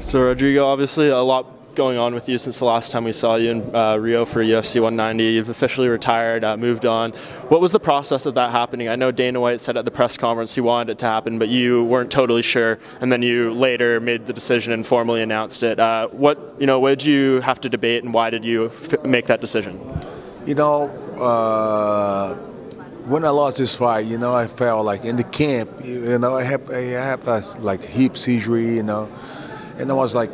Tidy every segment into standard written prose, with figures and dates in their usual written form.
So Rodrigo, obviously a lot going on with you since the last time we saw you in Rio for UFC 190. You've officially retired, moved on. What was the process of that happening? I know Dana White said at the press conference he wanted it to happen, but you weren't totally sure, and then you later made the decision and formally announced it. What did you have to debate, and why did you make that decision? When I lost this fight, I felt like in the camp, I have like hip surgery, and I was like,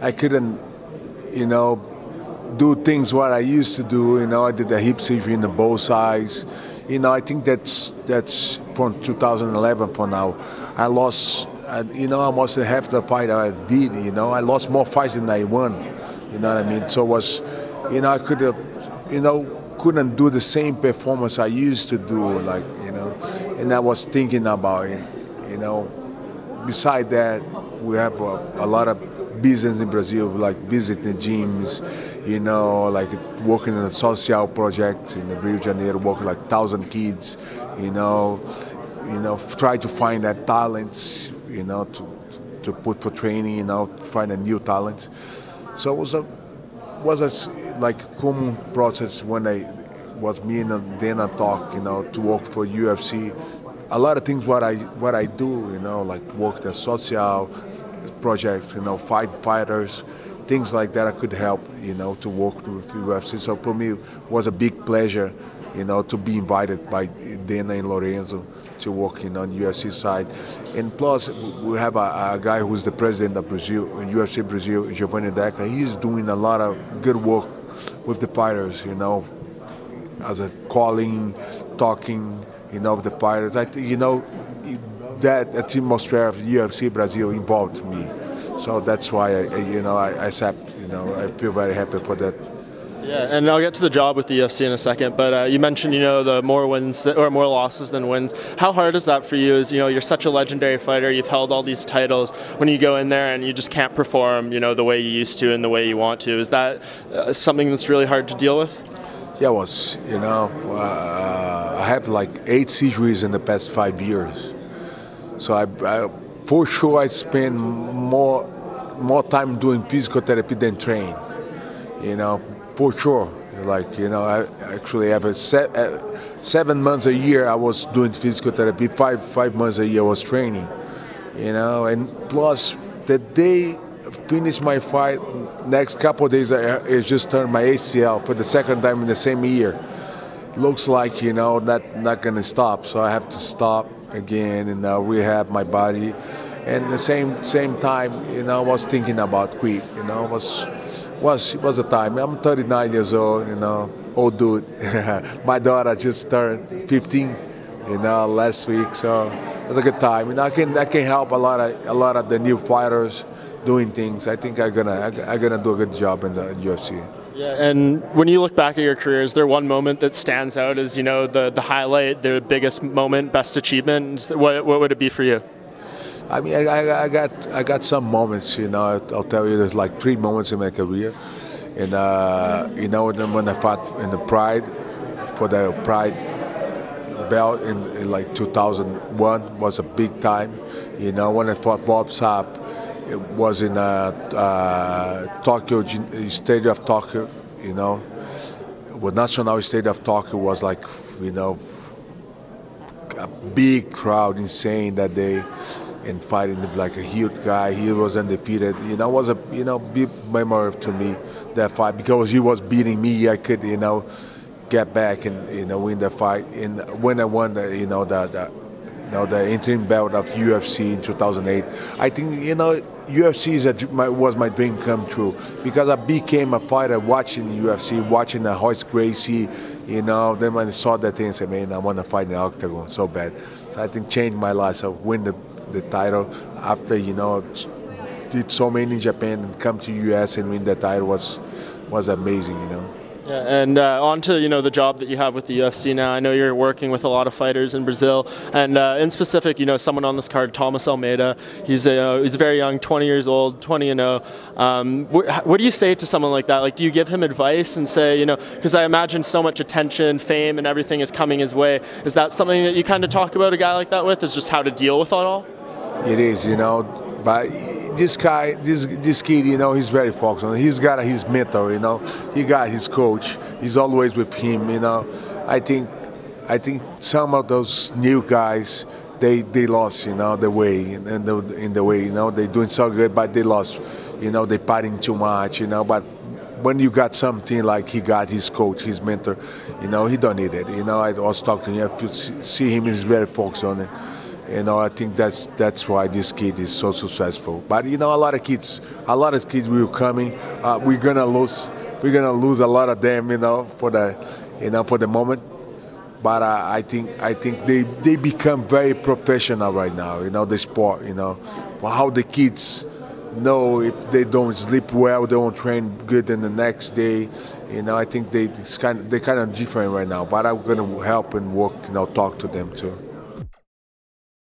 I couldn't, do things what I used to do. I did a hip surgery in the both sides. I think that's from 2011 for now. I lost, almost half the fight I did. I lost more fights than I won. You know what I mean? So it was, I could have, couldn't do the same performance I used to do, and I was thinking about it, Besides that, we have a lot of business in Brazil, like visiting gyms, like working in a social project in Rio de Janeiro, working like 1,000 kids, try to find that talent, to put for training, find a new talent. So it was a like common process when me and Dana talk, to work for UFC. A lot of things what I do, like work the social projects, fight fighters, things like that. I could help, to work with UFC. So for me, it was a big pleasure, to be invited by Dana and Lorenzo to work on the UFC side. And plus, we have a guy who's the president of Brazil, UFC Brazil, Giovanni Deca. He's doing a lot of good work with the fighters, as a calling, talking, of the fighters. I think, that atmosphere of UFC Brazil involved me. So that's why I accept, I feel very happy for that. Yeah, and I'll get to the job with the UFC in a second, but you mentioned, the more wins or more losses than wins. How hard is that for you? As you're such a legendary fighter, you've held all these titles. When you go in there and you just can't perform, the way you used to and the way you want to, is that something that's really hard to deal with? Yeah, it was. I have like 8 surgeries in the past 5 years. So I for sure I spend more time doing physical therapy than train. For sure. I actually have 7 months a year I was doing physical therapy. 5 months a year I was training. And plus the day finish my fight, next couple of days I just turned my ACL for the second time in the same year. Looks like not gonna stop, so I have to stop again and rehab my body. And the same time, I was thinking about quit. Was the time. I'm 39 years old, old dude. My daughter just turned 15, last week, so it was a good time. I can help a lot of the new fighters doing things. I think I'm gonna do a good job in the UFC. Yeah, and when you look back at your career, is there one moment that stands out as the highlight, the biggest moment, best achievement? What would it be for you? I mean, I got some moments. I'll tell you, there's like 3 moments in my career, and when I fought in the Pride for the Pride belt in like 2001 was a big time. When I fought Bob Sapp. It was in Tokyo, Stadium of Tokyo, With National Stadium of Tokyo was like, a big crowd, insane that day, and fighting like a huge guy. He was undefeated. It was a, big memory to me, that fight, because he was beating me. I could, get back and, win the fight. And when I won, the interim belt of UFC in 2008, I think, UFC was my dream come true, because I became a fighter watching the UFC, watching the Royce Gracie, Then when I saw that thing, I said, man, I want to fight in the octagon so bad. So I think changed my life. So win the title after, did so many in Japan and come to US and win the title was amazing, Yeah, and on to the job that you have with the UFC now. I know you're working with a lot of fighters in Brazil, and in specific, someone on this card, Thomas Almeida. He's very young, 20 years old, 20-0. What do you say to someone like that? Like, do you give him advice and say, because I imagine so much attention, fame, and everything is coming his way. Is that something that you kind of talk about a guy like that with? Is just how to deal with it all? It is, but this kid, you know, he's very focused on it. He's got his mentor, you know. He got his coach. He's always with him, you know. I think some of those new guys, they lost, you know, the way in the way, you know, they're doing so good, but they lost, you know, they partying too much, you know. But when you got something like he got his coach, his mentor, you know, he don't need it. You know, I was talking to him. You see him, he's very focused on it. You know, I think that's why this kid is so successful. But you know, a lot of kids will coming. We're gonna lose a lot of them, you know, for the moment. But I think they become very professional right now. You know, the sport. You know, how the kids know if they don't sleep well, they don't train good in the next day. You know, I think they're kind of different right now. But I'm gonna help and work. You know, talk to them too.